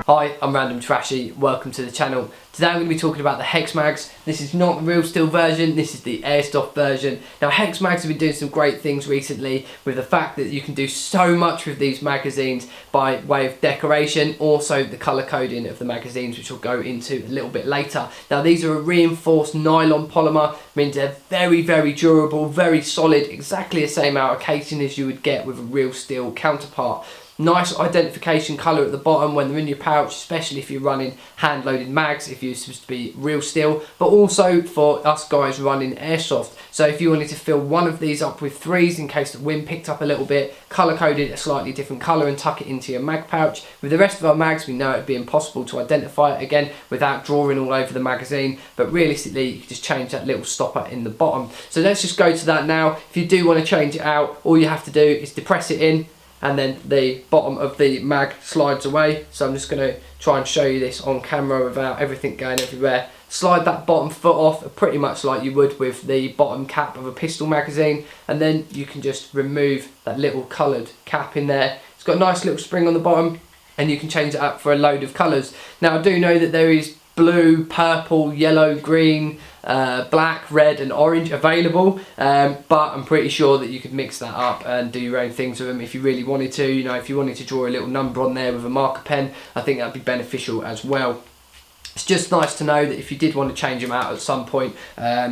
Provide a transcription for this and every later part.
Hi, I'm Random Trashy, welcome to the channel. Today I'm going to be talking about the Hexmags. This is not the real steel version, this is the Airsoft version. Now Hexmags have been doing some great things recently with the fact that you can do so much with these magazines by way of decoration, also the colour coding of the magazines, which we'll go into a little bit later. Now these are a reinforced nylon polymer, means they're very durable, very solid, exactly the same amount of casing as you would get with a real steel counterpart. Nice identification colour at the bottom when they're in your pouch, especially if you're running hand-loaded mags, if you're supposed to be real steel, but also for us guys running Airsoft. So if you wanted to fill one of these up with threes in case the wind picked up a little bit, colour-coded a slightly different colour and tuck it into your mag pouch. With the rest of our mags, we know it'd be impossible to identify it again without drawing all over the magazine, but realistically you can just change that little stopper in the bottom. So let's just go to that now. If you do want to change it out, all you have to do is depress it in, and then the bottom of the mag slides away. So I'm just going to try and show you this on camera without everything going everywhere. Slide that bottom foot off pretty much like you would with the bottom cap of a pistol magazine, and then you can just remove that little coloured cap in there. It's got a nice little spring on the bottom and you can change it up for a load of colours. Now I do know that there is blue, purple, yellow, green, black, red and orange available, but I'm pretty sure that you could mix that up and do your own things with them if you really wanted to. You know, if you wanted to draw a little number on there with a marker pen, I think that'd be beneficial as well. It's just nice to know that if you did want to change them out at some point,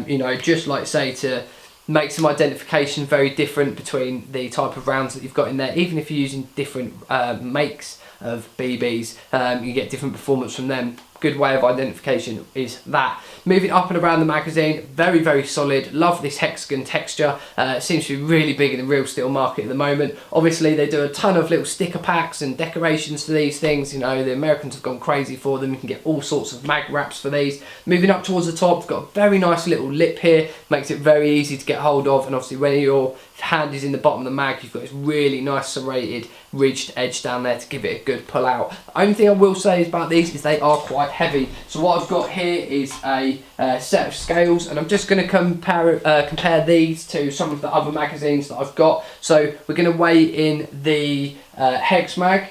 you know, just like say to make some identification very different between the type of rounds that you've got in there, even if you're using different makes of BBs, you get different performance from them. Good way of identification is that. Moving up and around the magazine, very solid. Love this Hexagon texture. It seems to be really big in the real steel market at the moment. Obviously they do a ton of little sticker packs and decorations for these things. You know, the Americans have gone crazy for them. You can get all sorts of mag wraps for these. Moving up towards the top, we've got a very nice little lip here. Makes it very easy to get hold of, and obviously when your hand is in the bottom of the mag, you've got this really nice serrated ridged edge down there to give it a good pull out. The only thing I will say about these is they are quite heavy. So what I've got here is a set of scales, and I'm just going to compare these to some of the other magazines that I've got. So we're going to weigh in the Hexmag.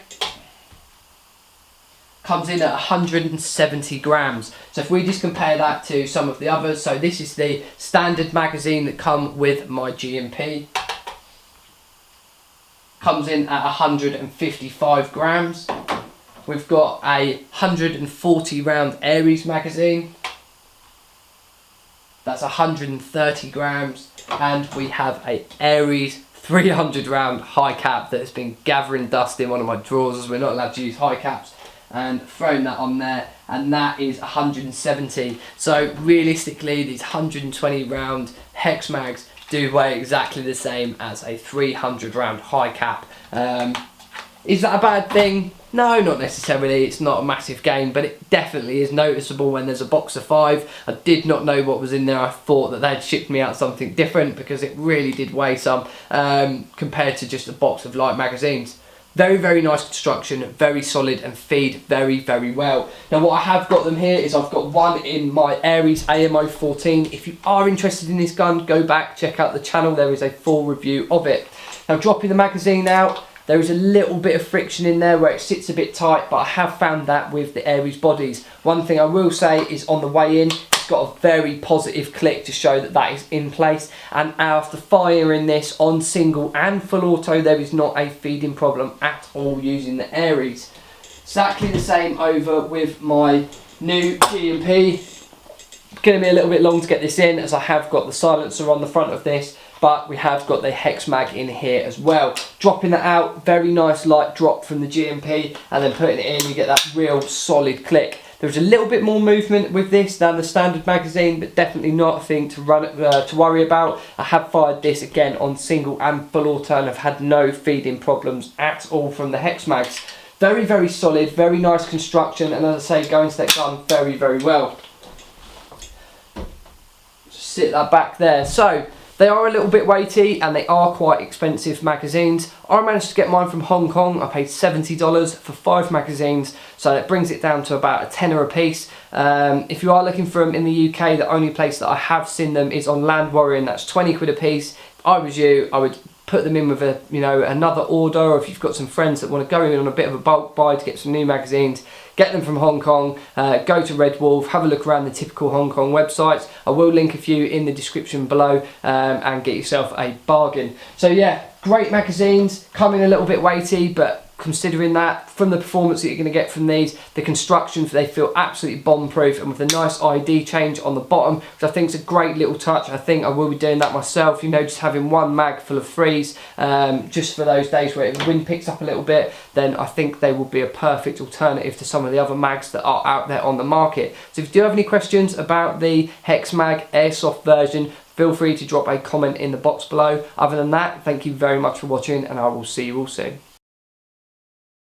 Comes in at 170 grams. So if we just compare that to some of the others, so this is the standard magazine that come with my GMP. Comes in at 155 grams. We've got a 140 round Aries magazine. That's 130 grams. And we have a Aries 300 round high cap that has been gathering dust in one of my drawers, as we're not allowed to use high caps, and thrown that on there, and that is 170. So realistically these 120 round Hexmags do weigh exactly the same as a 300 round high cap. Is that a bad thing? No, not necessarily. It's not a massive gain, but it definitely is noticeable when there's a box of 5. I did not know what was in there. I thought that they'd shipped me out something different, because it really did weigh some compared to just a box of light magazines. Very nice construction, very solid, and feed very well. Now what I have got them here is I've got one in my Aries AMO 14. If you are interested in this gun, go back, check out the channel, there is a full review of it. Now dropping the magazine out, there is a little bit of friction in there where it sits a bit tight, but I have found that with the Aries bodies. One thing I will say is on the way in, it's got a very positive click to show that that is in place, and after firing this on single and full auto, there is not a feeding problem at all using the Aries. Exactly the same over with my new GMP. It's going to be a little bit long to get this in, as I have got the silencer on the front of this, but we have got the Hexmag in here as well. Dropping that out, very nice light drop from the GMP, and then putting it in, you get that real solid click. There's a little bit more movement with this than the standard magazine, but definitely not a thing to worry about. I have fired this again on single and full auto, and I've had no feeding problems at all from the Hexmags. Very solid, very nice construction, and as I say, going to that gun very well. Just sit that back there. So they are a little bit weighty and they are quite expensive magazines. I managed to get mine from Hong Kong. I paid $70 for 5 magazines, so it brings it down to about a tenner a piece. If you are looking for them in the UK, the only place that I have seen them is on Land Warrior, and that's 20 quid a piece. If I was you, I would put them in with a, you know, another order, or if you've got some friends that want to go in on a bit of a bulk buy to get some new magazines, get them from Hong Kong, go to Red Wolf, have a look around the typical Hong Kong websites. I will link a few in the description below, and get yourself a bargain. So yeah, great magazines, come in a little bit weighty, but considering that, from the performance that you're going to get from these, the construction, they feel absolutely bomb-proof, and with a nice ID change on the bottom, which I think is a great little touch. I think I will be doing that myself, you know, just having one mag full of threes, just for those days where the wind picks up a little bit, then I think they will be a perfect alternative to some of the other mags that are out there on the market. So if you do have any questions about the Hexmag Airsoft version, feel free to drop a comment in the box below. Other than that, thank you very much for watching, and I will see you all soon.